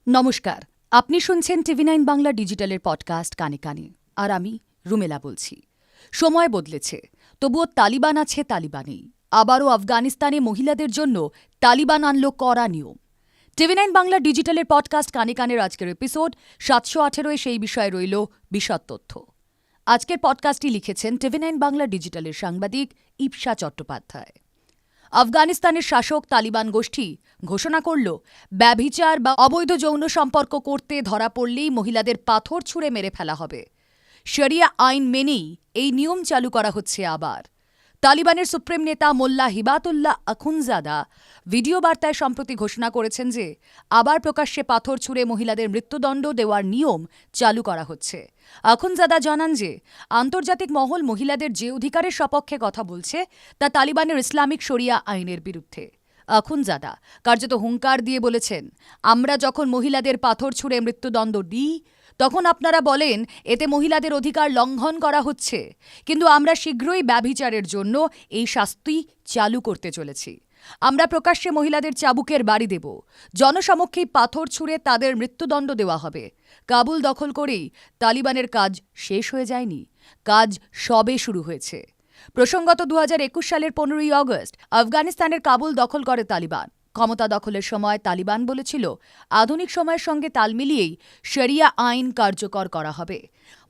নমস্কার, আপনি শুনছেন টিভি9 বাংলা ডিজিটালের পডকাস্ট কানে কানে। আর আমি রুমেলা বলছি। সময় বদলেছে, তবুও তালিবান আছে, তালিবানেই। আবারও আফগানিস্তানে মহিলাদের জন্য তালিবান আনল কড়া নিয়ম। টিভি9 বাংলা ডিজিটালের পডকাস্ট কানে কানের আজকের এপিসোড 718 সেই বিষয়ে রইল বিশদ তথ্য। আজকের পডকাস্টটি লিখেছেন টিভি9 বাংলা ডিজিটালের সাংবাদিক ইপসা চট্টোপাধ্যায়। আফগানিস্তানের শাসক তালিবান গোষ্ঠী ঘোষণা করল, ব্যভিচার বা অবৈধ যৌন সম্পর্ক করতে ধরা পড়লেই মহিলাদের পাথর ছুঁড়ে মেরে ফেলা হবে। শরিয়া আইন মেনেই এই নিয়ম চালু করা হচ্ছে আবার। তালিবানের সুপ্রিম নেতা মোল্লা হিবাতুল্লাহ আখুনজাদা ভিডিও বার্তায় সম্প্রতি ঘোষণা করেছেন যে আবার প্রকাশ্যে পাথর ছুঁড়ে মহিলাদের মৃত্যুদণ্ড দেওয়ার নিয়ম চালু করা হচ্ছে। আখুনজাদা জানান যে আন্তর্জাতিক মহল মহিলাদের যে অধিকারের সপক্ষে কথা বলছে তা তালিবানের ইসলামিক শরিয়া আইনের বিরুদ্ধে। আখুনজাদা কার্যত হুঙ্কার দিয়ে বলেছেন, আমরা যখন মহিলাদের পাথর ছুঁড়ে মৃত্যুদণ্ড দিই তখন আপনারা বলেন এতে মহিলাদের অধিকার লঙ্ঘন করা হচ্ছে, কিন্তু আমরা শীঘ্রই ব্যভিচারের জন্য এই শাস্তি চালু করতে চলেছি। আমরা প্রকাশ্যে মহিলাদের চাবুকের বাড়ি দেব, জনসমক্ষেই পাথর ছুঁড়ে তাদের মৃত্যুদণ্ড দেওয়া হবে। কাবুল দখল করেই তালিবানের কাজ শেষ হয়ে যায়নি, কাজ সবে শুরু হয়েছে। প্রসঙ্গত 2021 সালের 15ই অগস্ট আফগানিস্তানের কাবুল দখল করে তালিবান। ক্ষমতা দখলের সময় তালিবান বলেছিল, আধুনিক সময়ের সঙ্গে তাল মিলিয়েই শরিয়া আইন কার্যকর করা হবে,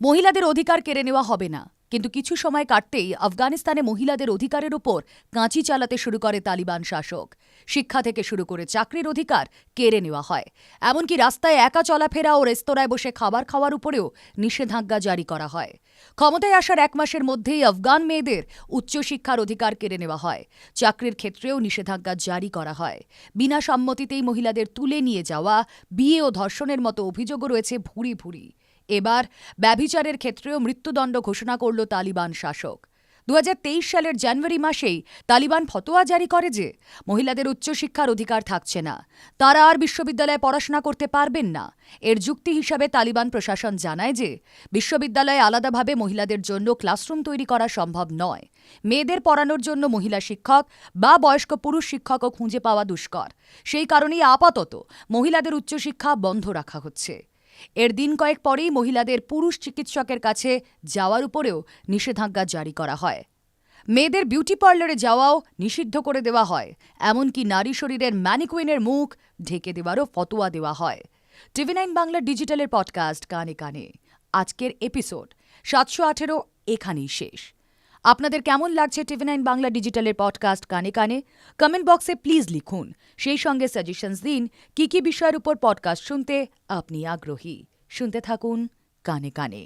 মহিলাদের অধিকার কেড়ে নেওয়া হবে না। কিন্তু কিছু সময় কাটতেই আফগানিস্তানে মহিলাদের অধিকারের উপর কাঁচি চালাতে শুরু করে তালিবান শাসক। শিক্ষা থেকে শুরু করে চাকরির অধিকার কেড়ে নেওয়া হয়, এমনকি রাস্তায় একা চলাফেরা ও রেস্তোরাঁয় বসে খাবার খাওয়ার উপরেও নিষেধাজ্ঞা জারি করা হয়। ক্ষমতায় আসার 1 মাসের মধ্যেই আফগান মেয়েদের উচ্চশিক্ষার অধিকার কেড়ে নেওয়া হয়, চাকরির ক্ষেত্রেও নিষেধাজ্ঞা জারি করা হয়। বিনা সম্মতিতেই মহিলাদের তুলে নিয়ে যাওয়া, বিয়ে ও ধর্ষণের মতো অভিযোগও রয়েছে ভুরি ভুরি। এবার ব্যভিচারের ক্ষেত্রেও মৃত্যুদণ্ড ঘোষণা করল তালিবান শাসক। 2023 সালের জানুয়ারি মাসেই তালিবান ফতোয়া জারি করে যে মহিলাদের উচ্চশিক্ষার অধিকার থাকছে না, তারা আর বিশ্ববিদ্যালয়ে পড়াশোনা করতে পারবেন না। এর যুক্তি হিসাবে তালিবান প্রশাসন জানায় যে বিশ্ববিদ্যালয়ে আলাদাভাবে মহিলাদের জন্য ক্লাসরুম তৈরি করা সম্ভব নয়, মেয়েদের পড়ানোর জন্য মহিলা শিক্ষক বা বয়স্ক পুরুষ শিক্ষকও খুঁজে পাওয়া দুষ্কর। সেই কারণেই আপাতত মহিলাদের উচ্চশিক্ষা বন্ধ রাখা হচ্ছে। এর দিন কয়েক পরেই মহিলাদের পুরুষ চিকিৎসকের কাছে যাওয়ার উপরেও নিষেধাজ্ঞা জারি করা হয়। মেয়েদের বিউটি পার্লারে যাওয়াও নিষিদ্ধ করে দেওয়া হয়, এমনকি নারী শরীরের ম্যানিকুইনের মুখ ঢেকে দেওয়ারও ফতোয়া দেওয়া হয়। টিভি9 বাংলা ডিজিটালের পডকাস্ট কানে কানে আজকের এপিসোড 718 এখানেই শেষ। আপনাদের কেমন লাগছে টিভি9 বাংলা ডিজিটালের পডকাস্ট কানে কানে? কমেন্ট বক্সে প্লিজ লিখুন। সেই সঙ্গে সাজেশনস দিন কি কি বিষয়ের উপর পডকাস্ট শুনতে আপনি আগ্রহী। শুনতে থাকুন কানে কানে।